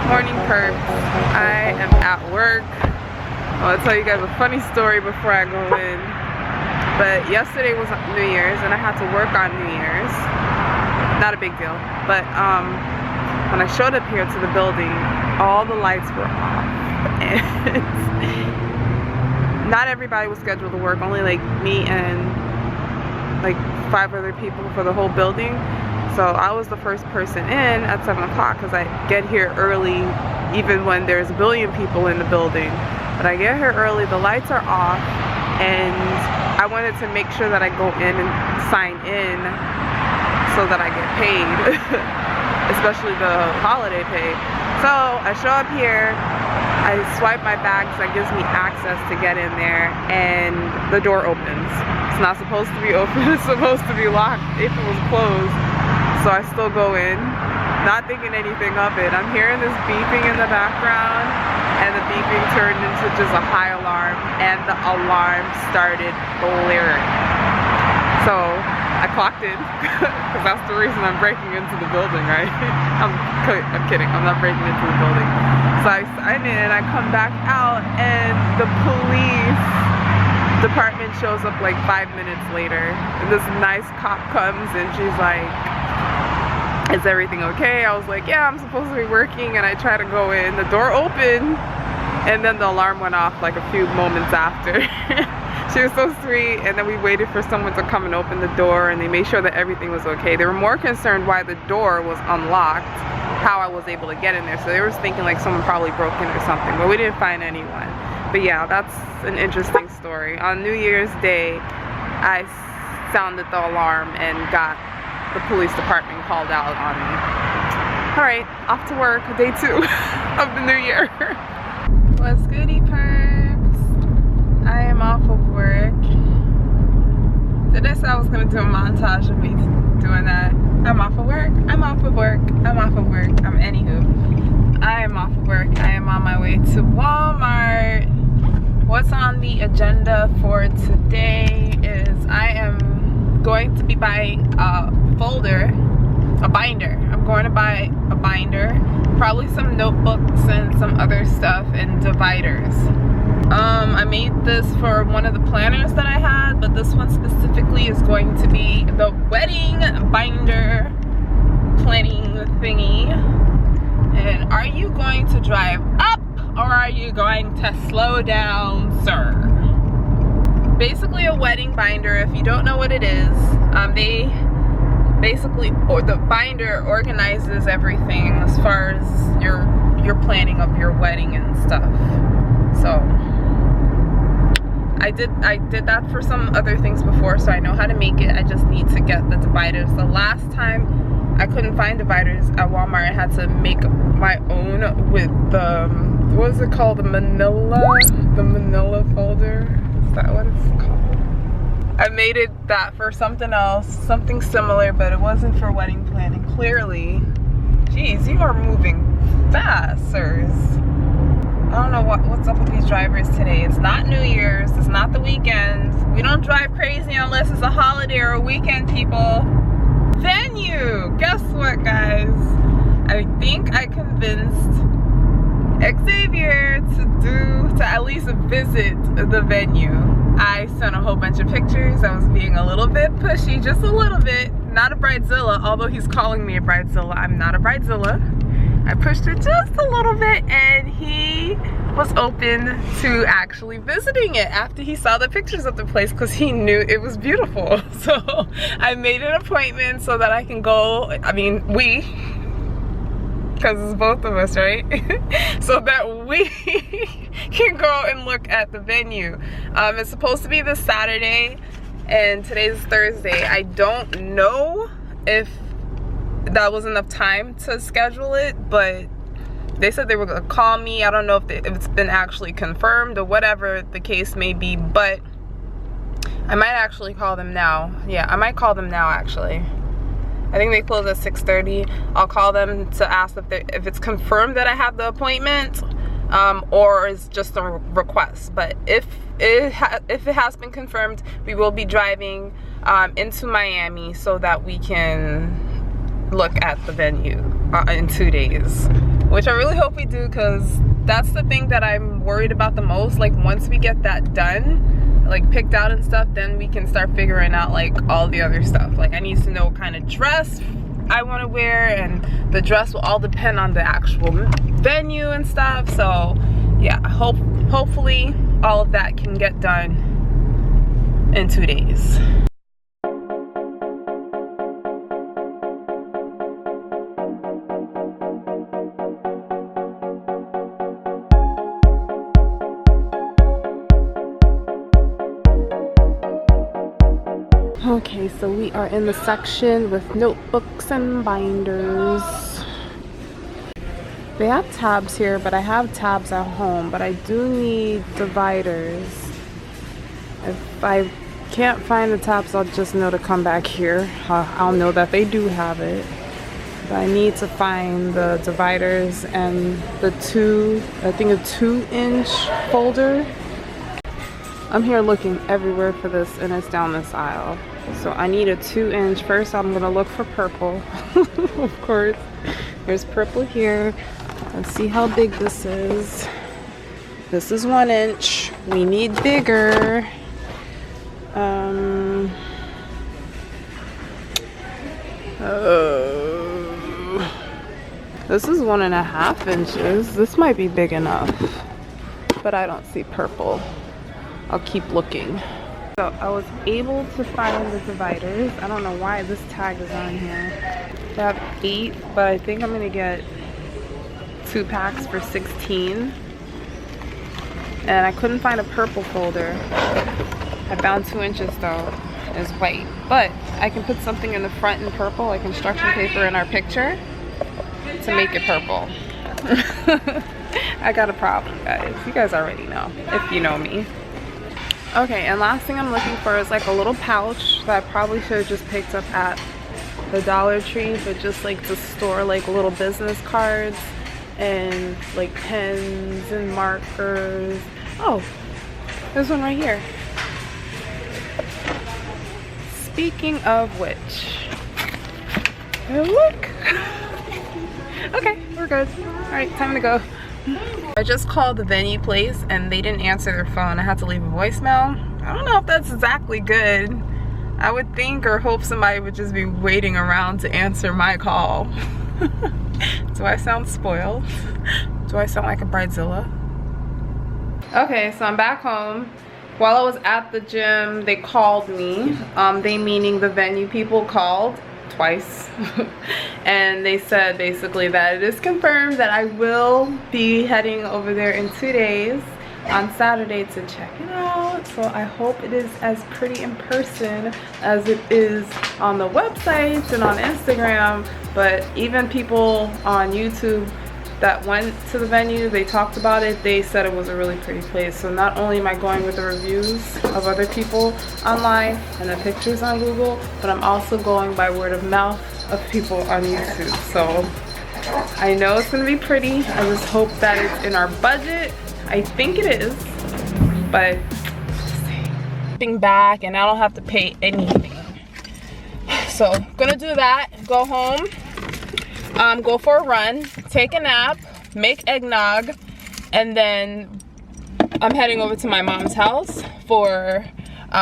Morning perks. I am at work. I want to tell you guys a funny story before I go in. But yesterday was New Year's and I had to work on New Year's. Not a big deal. But when I showed up here to the building, all the lights were off. And not everybody was scheduled to work. Only like me and like 5 other people for the whole building. So I was the first person in at 7 o'clock because I get here early even when there's a billion people in the building. But I get here early, the lights are off, and I wanted to make sure that I go in and sign in so that I get paid, especially the holiday pay. So I show up here, I swipe my bag because that gives me access to get in there, and the door opens. It's not supposed to be open, it's supposed to be locked if it was closed. So I still go in, not thinking anything of it. I'm hearing this beeping in the background, and the beeping turned into just a high alarm, and the alarm started blaring. So I clocked in, because that's the reason I'm breaking into the building, right? I'm kidding, I'm not breaking into the building. So I sign in, and I come back out, and the police department shows up like 5 minutes later. And this nice cop comes, and she's like, "Is everything okay?" I was like, "Yeah, I'm supposed to be working," and I try to go in. The door opened, and then the alarm went off like a few moments after. She was so sweet, and then we waited for someone to come and open the door, and they made sure that everything was okay. They were more concerned why the door was unlocked, how I was able to get in there. So they were thinking like someone probably broke in or something, but we didn't find anyone. But yeah, that's an interesting story. On New Year's Day, I sounded the alarm and got the police department called out on me. Alright, off to work, day 2 of the new year. What's goody perps? I am off of work. Today I said I was gonna do a montage of me doing that. I'm off of work, I'm off of work, I'm off of work. Anywho, I am off of work. I am on my way to Walmart. What's on the agenda for today is I am going to be buying a binder. I'm going to buy a binder, probably some notebooks and some other stuff, and dividers. I made this for one of the planners that I had, but this one specifically is going to be the wedding binder planning thingy. And are you going to drive up or are you going to slow down, sir? Basically a wedding binder, if you don't know what it is, the binder organizes everything as far as your planning of your wedding and stuff. So I did that for some other things before, so I know how to make it. I just need to get the dividers. The last time I couldn't find dividers at Walmart, I had to make my own with the, what is it called? The manila folder? Is that what it's called? I made that for something else, something similar, but it wasn't for wedding planning, clearly. Jeez, you are moving fast, sirs. I don't know what's up with these drivers today. It's not New Year's, it's not the weekend. We don't drive crazy unless it's a holiday or a weekend, people. Venue! Guess what, guys? I think I convinced Xavier to at least visit the venue. I sent a whole bunch of pictures. I was being a little bit pushy, just a little bit. Not a bridezilla, although he's calling me a bridezilla. I'm not a bridezilla. I pushed it just a little bit, and he was open to actually visiting it after he saw the pictures of the place, because he knew it was beautiful. So I made an appointment so that I can go, because it's both of us, right? So that we can go and look at the venue. It's supposed to be this Saturday, and today's Thursday. I don't know if that was enough time to schedule it, but they said they were gonna call me. I don't know if it's been actually confirmed or whatever the case may be, but I might actually call them now. Yeah, I might call them now, actually. I think they close at 6:30. I'll call them to ask if it's confirmed that I have the appointment, or it's just a request. But if it has been confirmed, we will be driving into Miami so that we can look at the venue in 2 days. which I really hope we do, because that's the thing that I'm worried about the most. Like once we get that done, like picked out and stuff, then we can start figuring out like all the other stuff. Like I need to know what kind of dress I want to wear, and the dress will all depend on the actual venue and stuff. So yeah, hopefully all of that can get done in 2 days. Okay, so we are in the section with notebooks and binders. They have tabs here, but I have tabs at home, but I do need dividers. If I can't find the tabs, I'll just know to come back here. I'll know that they do have it. But I need to find the dividers and the I think a 2-inch folder. I'm here looking everywhere for this, and it's down this aisle. So I need a 2-inch. First, I'm gonna look for purple. Of course, there's purple here. Let's see how big this is. This is 1 inch. We need bigger. This is 1.5 inches. This might be big enough, but I don't see purple. I'll keep looking. So I was able to find the dividers. I don't know why this tag is on here. They have 8, but I think I'm gonna get 2 packs for 16. And I couldn't find a purple folder. I found 2 inches though. It's white, but I can put something in the front in purple, like construction paper in our picture, to make it purple. I got a problem, guys. You guys already know, if you know me. Okay, and last thing I'm looking for is like a little pouch that I probably should have just picked up at the Dollar Tree, but just like to store like little business cards and like pens and markers. Oh, there's one right here. Speaking of which, oh, look. Okay, we're good. All right, time to go. I just called the venue place and they didn't answer their phone. I had to leave a voicemail. I don't know if that's exactly good. I would think or hope somebody would just be waiting around to answer my call. Do I sound spoiled? Do I sound like a bridezilla? Okay, so I'm back home. While I was at the gym, they called me. They meaning the venue people called twice. And they said basically that it is confirmed that I will be heading over there in 2 days on Saturday to check it out. So I hope it is as pretty in person as it is on the websites and on Instagram. But even people on YouTube that went to the venue, they talked about it, they said it was a really pretty place. So not only am I going with the reviews of other people online and the pictures on Google, but I'm also going by word of mouth of people on YouTube. So I know it's gonna be pretty. I just hope that it's in our budget. I think it is, but getting back and I don't have to pay anything. So gonna do that, go home, go for a run, take a nap, make eggnog, and then I'm heading over to my mom's house for